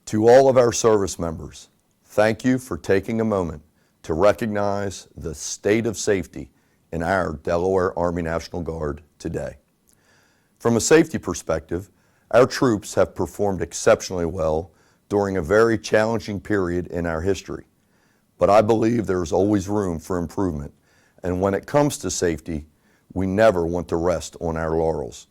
To all of our service members, thank you for taking a moment to recognize the state of safety in our Delaware Army National Guard today. From a safety perspective, our troops have performed exceptionally well during a very challenging period in our history. But I believe there is always room for improvement, and when it comes to safety, we never want to rest on our laurels.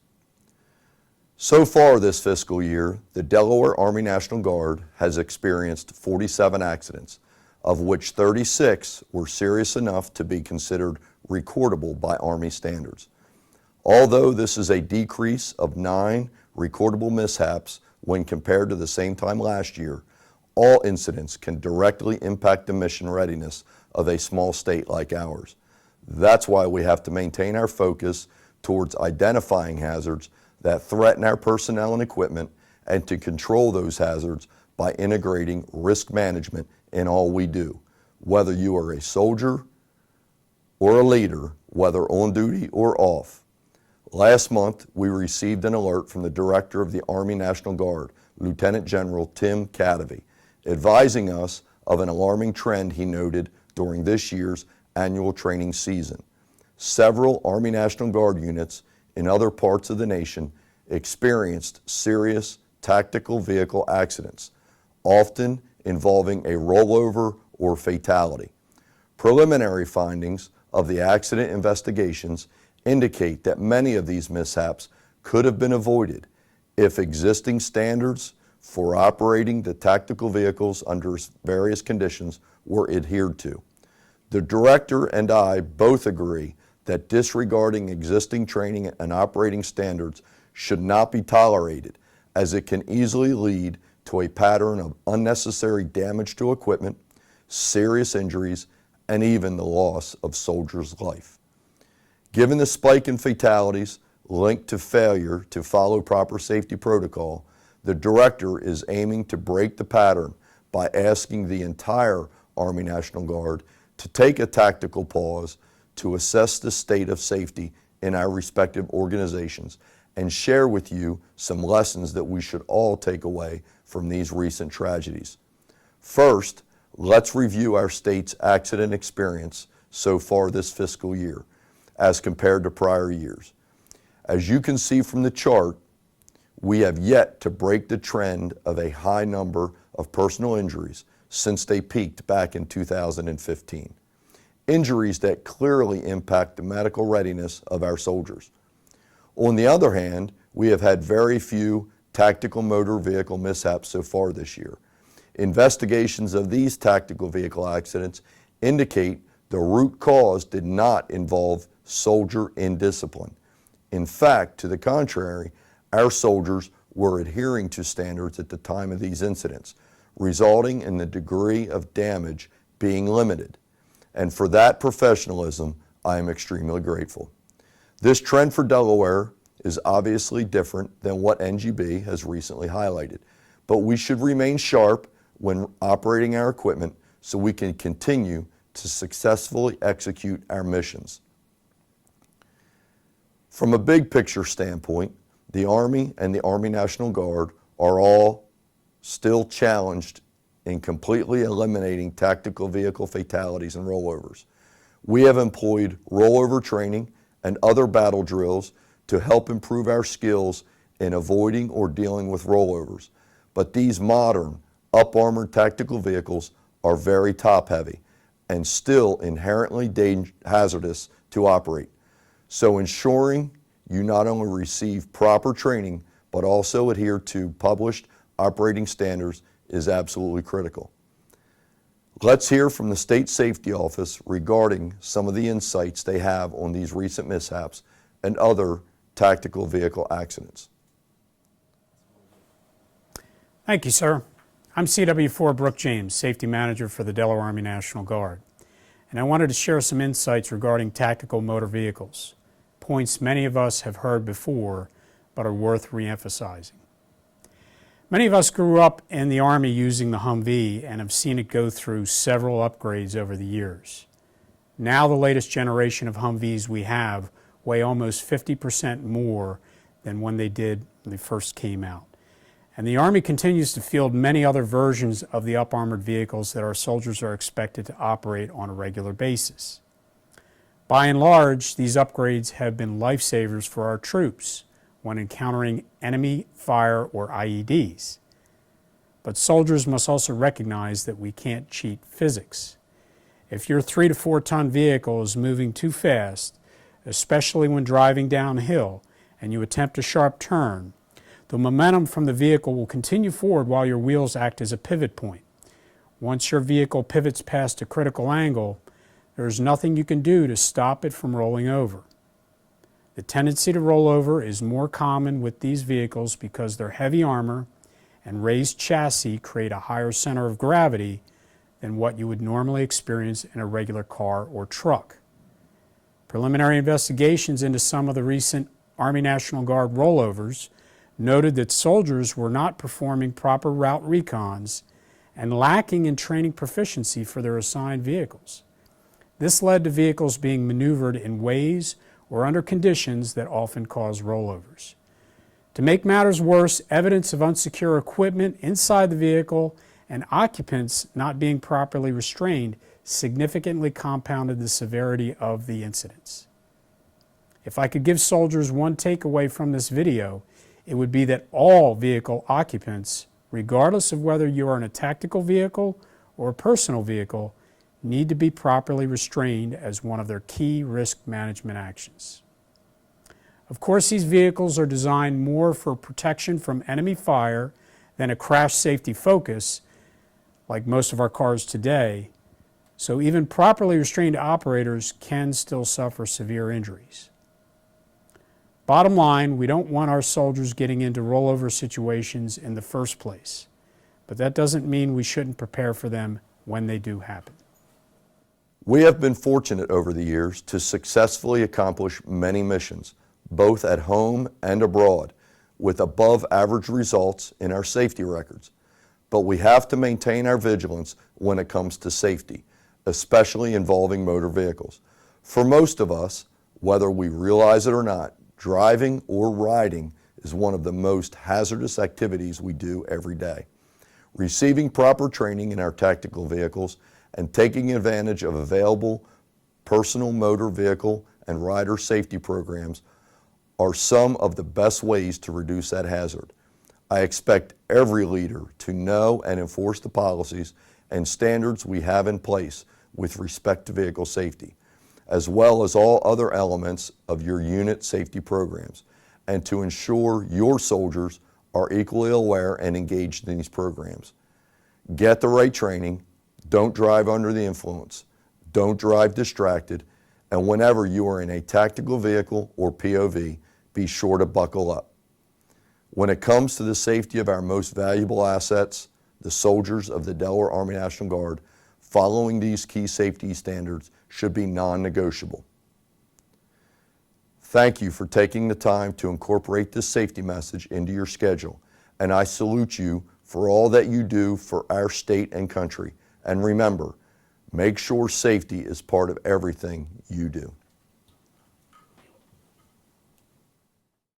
So far this fiscal year, the Delaware Army National Guard has experienced 47 accidents, of which 36 were serious enough to be considered recordable by Army standards. Although this is a decrease of 9 recordable mishaps when compared to the same time last year, all incidents can directly impact the mission readiness of a small state like ours. That's why we have to maintain our focus towards identifying hazards that threaten our personnel and equipment, and to control those hazards by integrating risk management in all we do, whether you are a soldier or a leader, whether on duty or off. Last month, we received an alert from the Director of the Army National Guard, Lieutenant General Tim Cadavy, advising us of an alarming trend he noted during this year's annual training season. Several Army National Guard units in other parts of the nation experienced serious tactical vehicle accidents, often involving a rollover or fatality. Preliminary findings of the accident investigations indicate that many of these mishaps could have been avoided if existing standards for operating the tactical vehicles under various conditions were adhered to. The Director and I both agree that disregarding existing training and operating standards should not be tolerated, as it can easily lead to a pattern of unnecessary damage to equipment, serious injuries, and even the loss of soldiers' life. Given the spike in fatalities linked to failure to follow proper safety protocol, the Director is aiming to break the pattern by asking the entire Army National Guard to take a tactical pause to assess the state of safety in our respective organizations and share with you some lessons that we should all take away from these recent tragedies. First, let's review our state's accident experience so far this fiscal year as compared to prior years. As you can see from the chart, we have yet to break the trend of a high number of personal injuries since they peaked back in 2015. Injuries that clearly impact the medical readiness of our soldiers. On the other hand, we have had very few tactical motor vehicle mishaps so far this year. Investigations of these tactical vehicle accidents indicate the root cause did not involve soldier indiscipline. In fact, to the contrary, our soldiers were adhering to standards at the time of these incidents, resulting in the degree of damage being limited. And for that professionalism, I am extremely grateful. This trend for Delaware is obviously different than what NGB has recently highlighted, but we should remain sharp when operating our equipment so we can continue to successfully execute our missions. From a big picture standpoint, the Army and the Army National Guard are all still challenged in completely eliminating tactical vehicle fatalities and rollovers. We have employed rollover training and other battle drills to help improve our skills in avoiding or dealing with rollovers. But these modern, up-armored tactical vehicles are very top-heavy and still inherently hazardous to operate. So ensuring you not only receive proper training, but also adhere to published operating standards is absolutely critical. Let's hear from the State Safety Office regarding some of the insights they have on these recent mishaps and other tactical vehicle accidents. Thank you, sir. I'm CW4 Brooke James, Safety Manager for the Delaware Army National Guard, and I wanted to share some insights regarding tactical motor vehicles, points many of us have heard before but are worth re-emphasizing. Many of us grew up in the Army using the Humvee and have seen it go through several upgrades over the years. Now the latest generation of Humvees we have weigh almost 50% more than when they did when they first came out. And the Army continues to field many other versions of the up-armored vehicles that our soldiers are expected to operate on a regular basis. By and large, these upgrades have been lifesavers for our troops when encountering enemy fire or IEDs. But soldiers must also recognize that we can't cheat physics. If your 3 to 4 ton vehicle is moving too fast, especially when driving downhill, and you attempt a sharp turn, the momentum from the vehicle will continue forward while your wheels act as a pivot point. Once your vehicle pivots past a critical angle, there is nothing you can do to stop it from rolling over. The tendency to roll over is more common with these vehicles because their heavy armor and raised chassis create a higher center of gravity than what you would normally experience in a regular car or truck. Preliminary investigations into some of the recent Army National Guard rollovers noted that soldiers were not performing proper route recons and lacking in training proficiency for their assigned vehicles. This led to vehicles being maneuvered in ways or under conditions that often cause rollovers. To make matters worse, evidence of unsecure equipment inside the vehicle and occupants not being properly restrained significantly compounded the severity of the incidents. If I could give soldiers one takeaway from this video, it would be that all vehicle occupants, regardless of whether you are in a tactical vehicle or a personal vehicle, need to be properly restrained as one of their key risk management actions. Of course, these vehicles are designed more for protection from enemy fire than a crash safety focus, like most of our cars today, so even properly restrained operators can still suffer severe injuries. Bottom line, we don't want our soldiers getting into rollover situations in the first place, but that doesn't mean we shouldn't prepare for them when they do happen. We have been fortunate over the years to successfully accomplish many missions, both at home and abroad, with above average results in our safety records. But we have to maintain our vigilance when it comes to safety, especially involving motor vehicles. For most of us, whether we realize it or not, driving or riding is one of the most hazardous activities we do every day. Receiving proper training in our tactical vehicles and taking advantage of available personal motor vehicle and rider safety programs are some of the best ways to reduce that hazard. I expect every leader to know and enforce the policies and standards we have in place with respect to vehicle safety, as well as all other elements of your unit safety programs, and to ensure your soldiers are equally aware and engaged in these programs. Get the right training, don't drive under the influence, don't drive distracted, and whenever you are in a tactical vehicle or POV, be sure to buckle up. When it comes to the safety of our most valuable assets, the soldiers of the Delaware Army National Guard, following these key safety standards should be non-negotiable. Thank you for taking the time to incorporate this safety message into your schedule, and I salute you for all that you do for our state and country. And remember, make sure safety is part of everything you do.